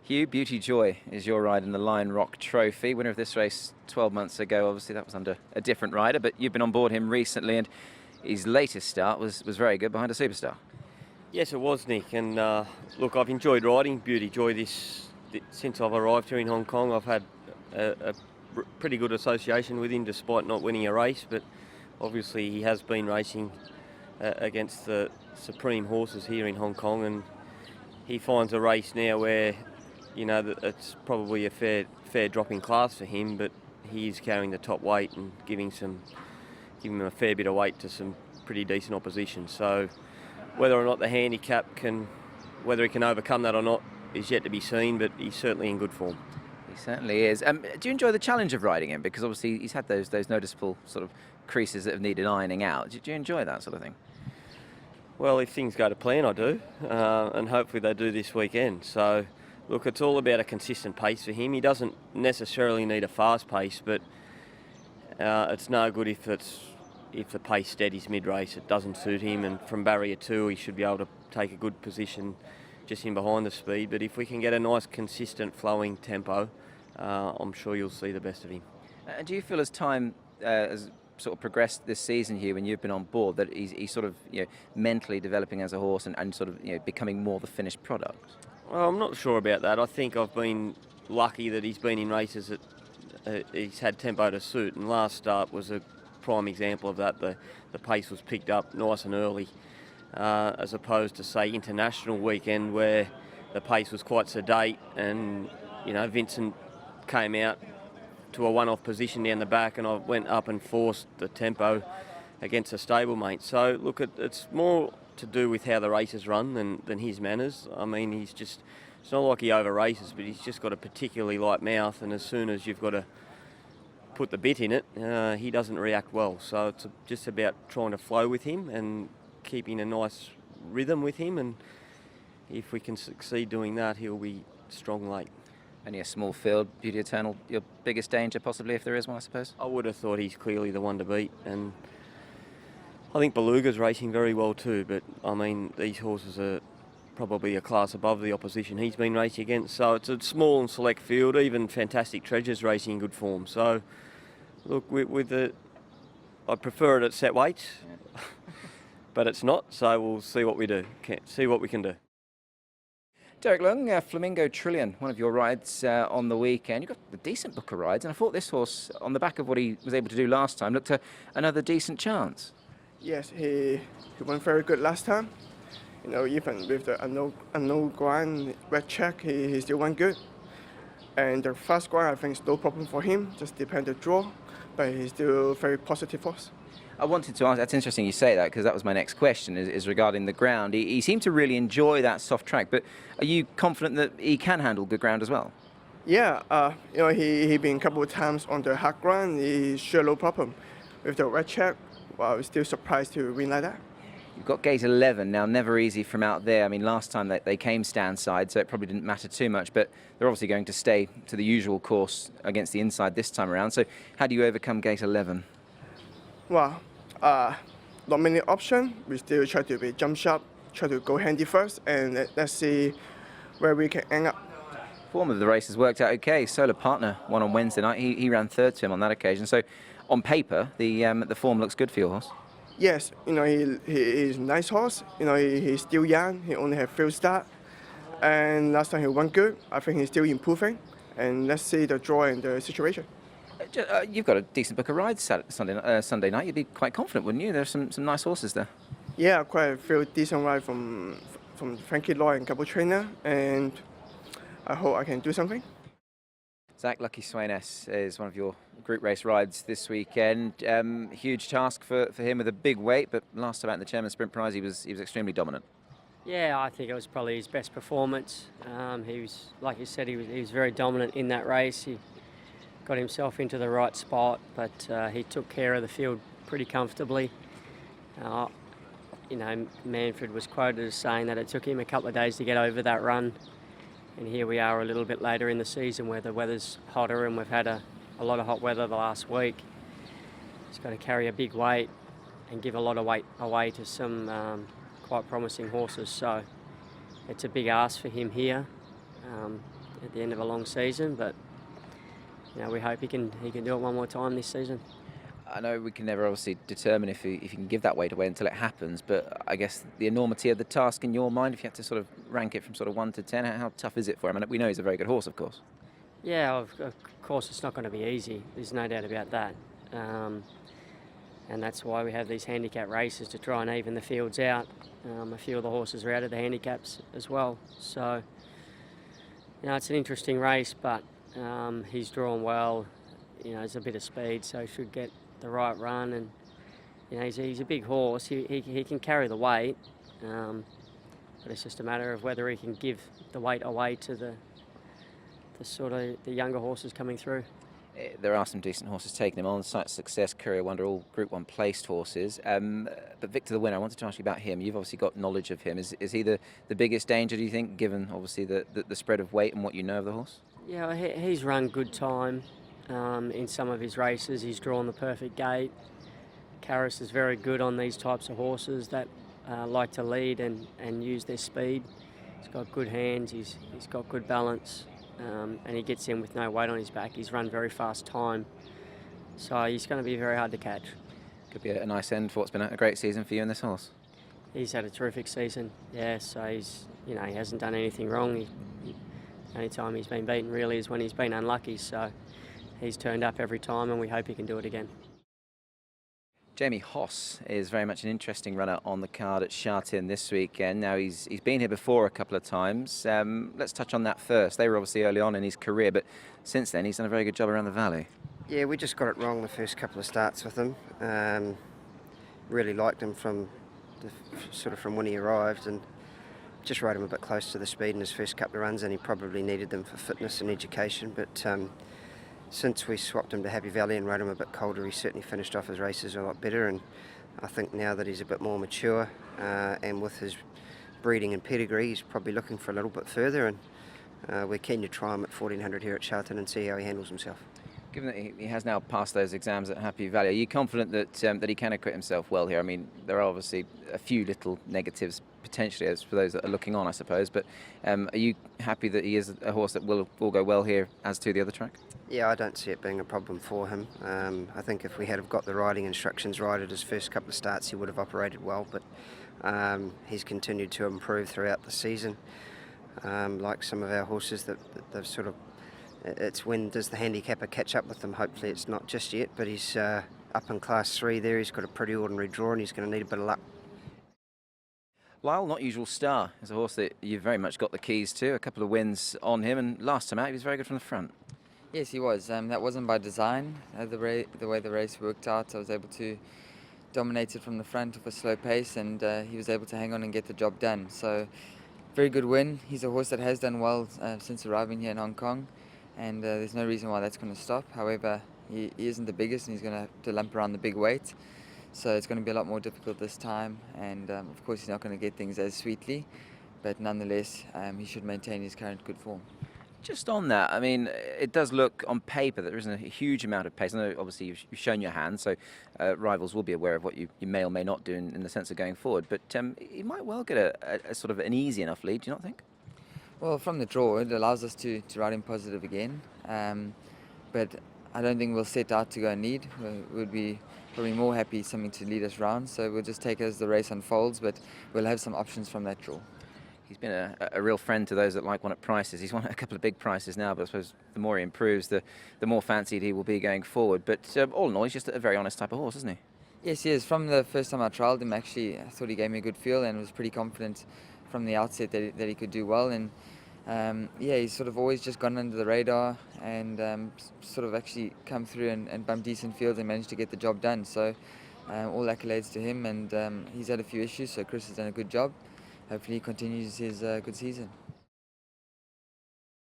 Hugh, Beauty Joy is your ride in the Lion Rock Trophy. Winner of this race 12 months ago. Obviously, that was under a different rider, but you've been on board him recently, and his latest start was very good behind a superstar. Yes, it was, Nick. And look, I've enjoyed riding Beauty Joy since I've arrived here in Hong Kong. I've had a pretty good association with him, despite not winning a race. But obviously, he has been racing against the supreme horses here in Hong Kong, and he finds a race now where, you know, that it's probably a fair drop in class for him, but he is carrying the top weight and giving him a fair bit of weight to some pretty decent opposition. So whether or not the handicap whether he can overcome that or not is yet to be seen, but he's certainly in good form. He certainly is. Do you enjoy the challenge of riding him? Because obviously he's had those noticeable sort of creases that have needed ironing out. Do you enjoy that sort of thing? Well, if things go to plan, I do, and hopefully they do this weekend. So, look, it's all about a consistent pace for him. He doesn't necessarily need a fast pace, but it's no good if the pace steadies mid-race. It doesn't suit him, and from barrier 2 he should be able to take a good position just in behind the speed. But if we can get a nice, consistent, flowing tempo, I'm sure you'll see the best of him. Do you feel as time has sort of progressed this season, Hugh, when you've been on board, that he's sort of, you know, mentally developing as a horse and sort of, you know, becoming more the finished product? Well, I'm not sure about that. I think I've been lucky that he's been in races that he's had tempo to suit, and last start was a prime example of that. The pace was picked up nice and early, as opposed to, say, international weekend where the pace was quite sedate, and, you know, Vincent came out to a one-off position down the back, and I went up and forced the tempo against a stablemate. So look, it's more to do with how the races run than his manners. I mean, it's not like he over races, but he's just got a particularly light mouth, and as soon as you've got to put the bit in it, he doesn't react well. So it's just about trying to flow with him and keeping a nice rhythm with him, and if we can succeed doing that, he'll be strong late. Only a small field, Beauty Eternal, your biggest danger possibly, if there is one, I suppose? I would have thought he's clearly the one to beat, and I think Beluga's racing very well too, but I mean, these horses are probably a class above the opposition he's been racing against, so it's a small and select field. Even Fantastic Treasure's racing in good form. So look, I prefer it at set weights, yeah. But it's not, so we'll see what we do, see what we can do. Derek Leung, Flamingo Trillion, one of your rides on the weekend. You've got a decent book of rides, and I thought this horse, on the back of what he was able to do last time, looked another decent chance. Yes, he went very good last time. You know, even with the unknown ground, red check, he still went good. And the fast ground, I think, is no problem for him, just depend the draw, but he's still very positive horse. I wanted to ask, that's interesting you say that, because that was my next question, is regarding the ground. He seemed to really enjoy that soft track, but are you confident that he can handle good ground as well? Yeah, you know, he been a couple of times on the hard ground, he's sure no problem. With the red check, well, I was still surprised to win like that. You've got gate 11 now, never easy from out there. I mean, last time they came stand side, so it probably didn't matter too much, but they're obviously going to stay to the usual course against the inside this time around. So how do you overcome gate 11? Well, not many options. We still try to be jump sharp, try to go handy first, and let's see where we can end up. Form of the race has worked out okay. Solar Partner won on Wednesday night. He ran third to him on that occasion. So on paper, the form looks good for your horse. Yes, you know, he is a nice horse. You know, he's still young. He only had few start, and last time he won good. I think he's still improving, and let's see the draw and the situation. You've got a decent book of rides Sunday night. You'd be quite confident, wouldn't you? There's some nice horses there. Yeah, quite a few decent rides from Frankie Lloyd and couple trainer, and I hope I can do something. Zach, Lucky SWEYNESSE is one of your group race rides this weekend. Huge task for him with a big weight, but last time out in the Chairman's Sprint Prize, he was extremely dominant. Yeah, I think it was probably his best performance. He was, like you said, he was very dominant in that race. He got himself into the right spot, but he took care of the field pretty comfortably. You know, Manfred was quoted as saying that it took him a couple of days to get over that run. And here we are a little bit later in the season where the weather's hotter, and we've had a lot of hot weather the last week. He's got to carry a big weight and give a lot of weight away to some quite promising horses. So it's a big ask for him here. at the end of a long season, but we hope he can do it one more time this season. I know we can never obviously determine if he can give that weight away until it happens, but I guess the enormity of the task in your mind, if you had to sort of rank it from sort of 1 to 10, how tough is it for him? I mean, we know he's a very good horse, of course. Yeah, of course it's not going to be easy. There's no doubt about that. And that's why we have these handicap races, to try and even the fields out. A few of the horses are out of the handicaps as well. So, it's an interesting race, but he's drawn well. There's a bit of speed, so he should get the right run. And, he's a big horse. He can carry the weight, but it's just a matter of whether he can give the weight away to the younger horses coming through. There are some decent horses taking him on. Sight Success, Courier Wonder, all Group 1 placed horses. But Victor the winner, I wanted to ask you about him. You've obviously got knowledge of him. Is he the biggest danger, do you think, given obviously the spread of weight and what you know of the horse? Yeah, he's run good time in some of his races. He's drawn the perfect gate. Karras is very good on these types of horses that like to lead and use their speed. He's got good hands, he's got good balance. And he gets in with no weight on his back. He's run very fast time, so he's going to be very hard to catch. Could be a nice end for what's been a great season for you and this horse. He's had a terrific season, yeah. So he hasn't done anything wrong. The only time he's been beaten really is when he's been unlucky. So he's turned up every time, and we hope he can do it again. Jamie Hoss is very much an interesting runner on the card at Sha Tin this weekend. Now he's been here before a couple of times. Let's touch on that first. They were obviously early on in his career, but since then he's done a very good job around the valley. Yeah, we just got it wrong the first couple of starts with him. Really liked him from when he arrived, and just rode him a bit close to the speed in his first couple of runs, and he probably needed them for fitness and education. But since we swapped him to Happy Valley and rode him a bit colder, he certainly finished off his races a lot better. And I think now that he's a bit more mature, and with his breeding and pedigree, he's probably looking for a little bit further. And we're keen to try him at 1400 here at Sha Tin and see how he handles himself. Given that he has now passed those exams at Happy Valley, are you confident that he can acquit himself well here? I mean, there are obviously a few little negatives potentially as for those that are looking on, I suppose. But are you happy that he is a horse that will go well here as to the other track? Yeah, I don't see it being a problem for him. I think if we had have got the riding instructions right at his first couple of starts, he would have operated well. But he's continued to improve throughout the season. Like some of our horses that they've sort of, it's when does the handicapper catch up with them? Hopefully it's not just yet, but he's up in Class 3 there. He's got a pretty ordinary draw, and he's going to need a bit of luck. Lyle, Not Usual Star, is a horse that you've very much got the keys to. A couple of wins on him, and last time out he was very good from the front. Yes, he was. That wasn't by design. The way the race worked out, I was able to dominate it from the front with a slow pace, and he was able to hang on and get the job done. So, very good win. He's a horse that has done well since arriving here in Hong Kong, and there's no reason why that's going to stop. However, he isn't the biggest, and he's going to have to lump around the big weight. So it's going to be a lot more difficult this time, and of course he's not going to get things as sweetly, but nonetheless he should maintain his current good form. Just on that, I mean, it does look on paper that there isn't a huge amount of pace. I know obviously you've shown your hand, so rivals will be aware of what you may or may not do in the sense of going forward, but he might well get a sort of an easy enough lead, do you not think? Well, from the draw it allows us to ride him positive again, but I don't think we'll set out to go and lead. We'll be probably more happy something to lead us round, so we'll just take it as the race unfolds, but we'll have some options from that draw. He's been a real friend to those that like one at prices. He's won a couple of big prices now, but I suppose the more he improves, the more fancied he will be going forward. But all in all, he's just a very honest type of horse, isn't he? Yes, he is. From the first time I trialled him, actually, I thought he gave me a good feel and was pretty confident from the outset that he could do well. And yeah, he's sort of always just gone under the radar and sort of actually come through and bumped decent fields and managed to get the job done. So all accolades to him, and he's had a few issues, so Chris has done a good job. Hopefully he continues his good season.